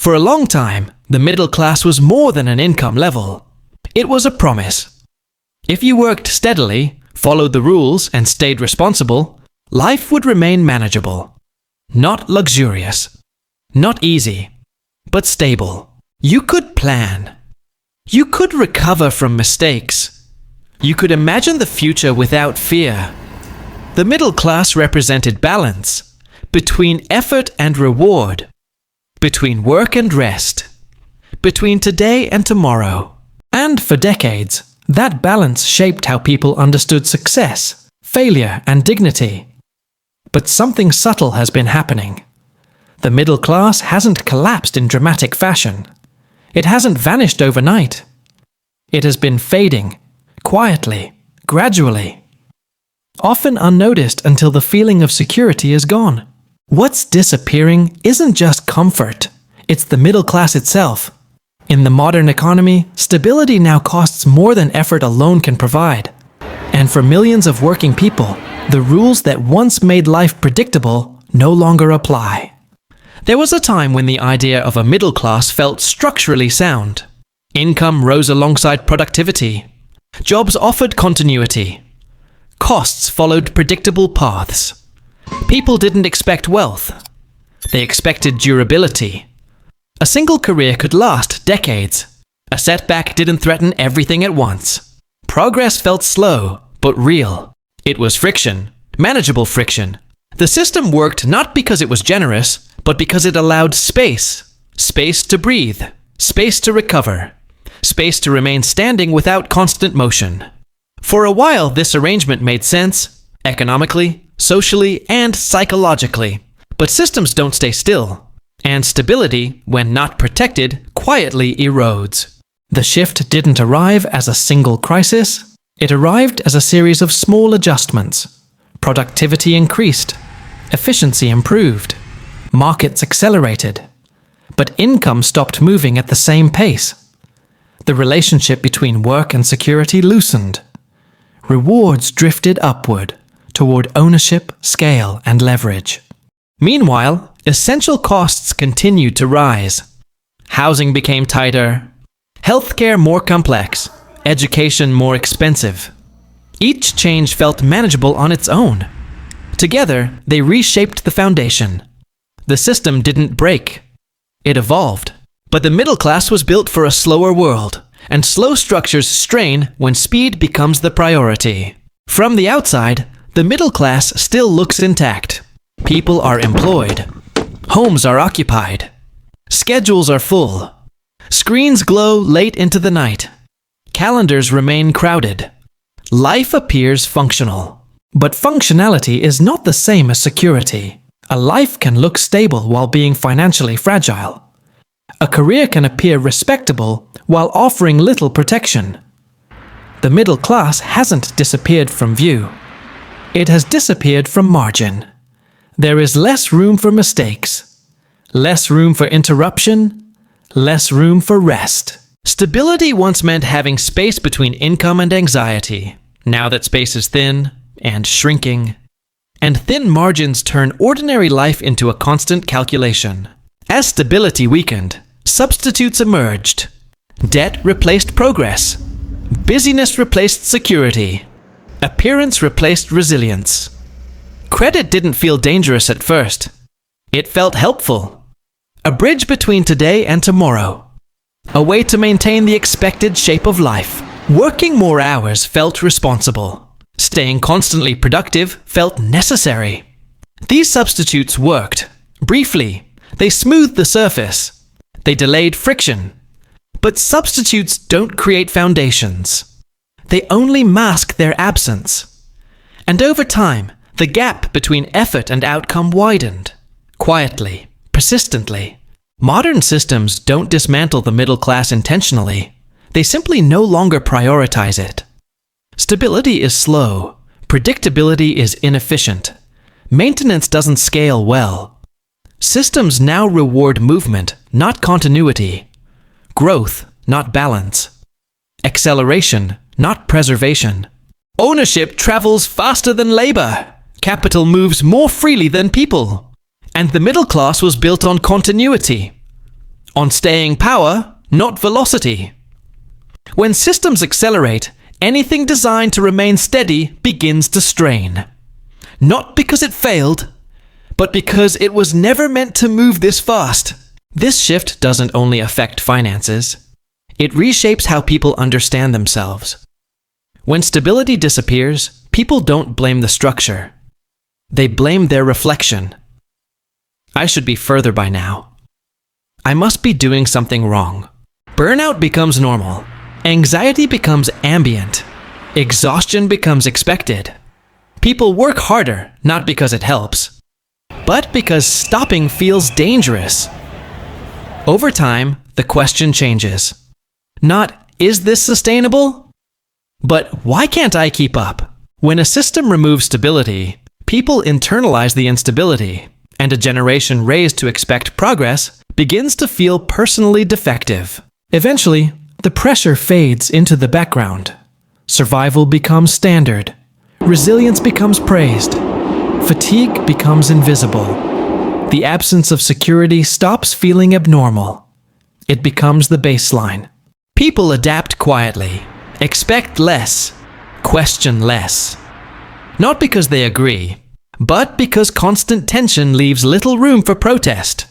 For a long time, the middle class was more than an income level. It was a promise. If you worked steadily, followed the rules, and stayed responsible, life would remain manageable. Not luxurious. Not easy. But stable. You could plan. You could recover from mistakes. You could imagine the future without fear. The middle class represented balance between effort and reward, between work and rest, between today and tomorrow. And for decades, that balance shaped how people understood success, failure, and dignity. But something subtle has been happening. The middle class hasn't collapsed in dramatic fashion. It hasn't vanished overnight. It has been fading, quietly, gradually. Often unnoticed until the feeling of security is gone. What's disappearing isn't just comfort, it's the middle class itself. In the modern economy, stability now costs more than effort alone can provide. And for millions of working people, the rules that once made life predictable no longer apply. There was a time when the idea of a middle class felt structurally sound. Income rose alongside productivity. Jobs offered continuity. Costs followed predictable paths. People didn't expect wealth. They expected durability. A single career could last decades. A setback didn't threaten everything at once. Progress felt slow, but real. It was friction, manageable friction. The system worked not because it was generous, but because it allowed space. Space to breathe. Space to recover. Space to remain standing without constant motion. For a while, this arrangement made sense, economically, socially, and psychologically. But systems don't stay still. And stability, when not protected, quietly erodes. The shift didn't arrive as a single crisis. It arrived as a series of small adjustments. Productivity increased. Efficiency improved. Markets accelerated. But income stopped moving at the same pace. The relationship between work and security loosened. Rewards drifted upward, toward ownership, scale, and leverage. Meanwhile, essential costs continued to rise. Housing became tighter, healthcare more complex, education more expensive. Each change felt manageable on its own. Together, they reshaped the foundation. The system didn't break. It evolved. But the middle class was built for a slower world, and slow structures strain when speed becomes the priority. From the outside, the middle class still looks intact. People are employed. Homes are occupied. Schedules are full. Screens glow late into the night. Calendars remain crowded. Life appears functional. But functionality is not the same as security. A life can look stable while being financially fragile. A career can appear respectable while offering little protection. The middle class hasn't disappeared from view. It has disappeared from margin. There is less room for mistakes, less room for interruption, less room for rest. Stability once meant having space between income and anxiety. Now that space is thin and shrinking. And thin margins turn ordinary life into a constant calculation. As stability weakened, substitutes emerged. Debt replaced progress. Busyness replaced security. Appearance replaced resilience. Credit didn't feel dangerous at first. It felt helpful. A bridge between today and tomorrow. A way to maintain the expected shape of life. Working more hours felt responsible. Staying constantly productive felt necessary. These substitutes worked. Briefly, they smoothed the surface. They delayed friction. But substitutes don't create foundations. They only mask their absence. And over time, the gap between effort and outcome widened. Quietly, persistently. Modern systems don't dismantle the middle class intentionally. They simply no longer prioritize it. Stability is slow. Predictability is inefficient. Maintenance doesn't scale well. Systems now reward movement, not continuity. Growth, not balance. Acceleration, not preservation. Ownership travels faster than labor. Capital moves more freely than people. And the middle class was built on continuity. on staying power, not velocity. When systems accelerate, anything designed to remain steady begins to strain. Not because it failed, but because it was never meant to move this fast. This shift doesn't only affect finances. It reshapes how people understand themselves. When stability disappears, people don't blame the structure. They blame their reflection. I should be further by now. I must be doing something wrong. Burnout becomes normal. Anxiety becomes ambient. Exhaustion becomes expected. People work harder, not because it helps, but because stopping feels dangerous. Over time, the question changes. Not, is this sustainable? But why can't I keep up? When a system removes stability, people internalize the instability, and a generation raised to expect progress begins to feel personally defective. Eventually, the pressure fades into the background. Survival becomes standard. Resilience becomes praised. Fatigue becomes invisible. The absence of security stops feeling abnormal. It becomes the baseline. People adapt quietly, expect less, question less. Not because they agree, but because constant tension leaves little room for protest.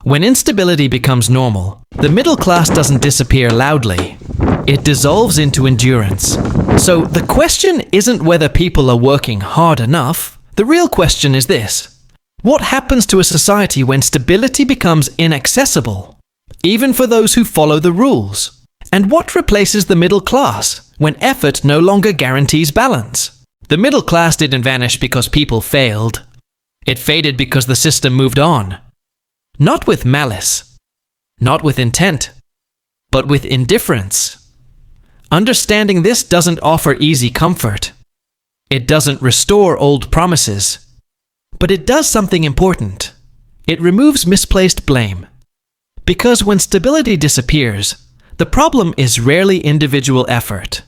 When instability becomes normal, the middle class doesn't disappear loudly. It dissolves into endurance. So the question isn't whether people are working hard enough. The real question is this: what happens to a society when stability becomes inaccessible, even for those who follow the rules? And what replaces the middle class when effort no longer guarantees balance? The middle class didn't vanish because people failed. It faded because the system moved on. Not with malice, not with intent, but with indifference. Understanding this doesn't offer easy comfort. It doesn't restore old promises. But it does something important. It removes misplaced blame. Because when stability disappears, the problem is rarely individual effort.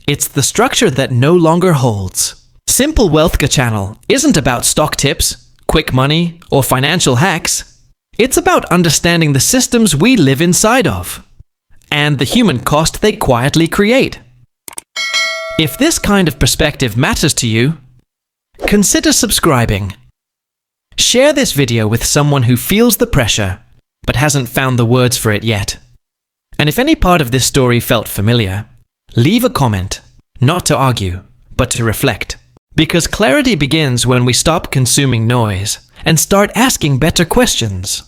It's the structure that no longer holds. Simple Wealth Channel isn't about stock tips, quick money, or financial hacks. It's about understanding the systems we live inside of, and the human cost they quietly create. If this kind of perspective matters to you, consider subscribing. Share this video with someone who feels the pressure, but hasn't found the words for it yet. And if any part of this story felt familiar, leave a comment, not to argue, but to reflect. Because clarity begins when we stop consuming noise and start asking better questions.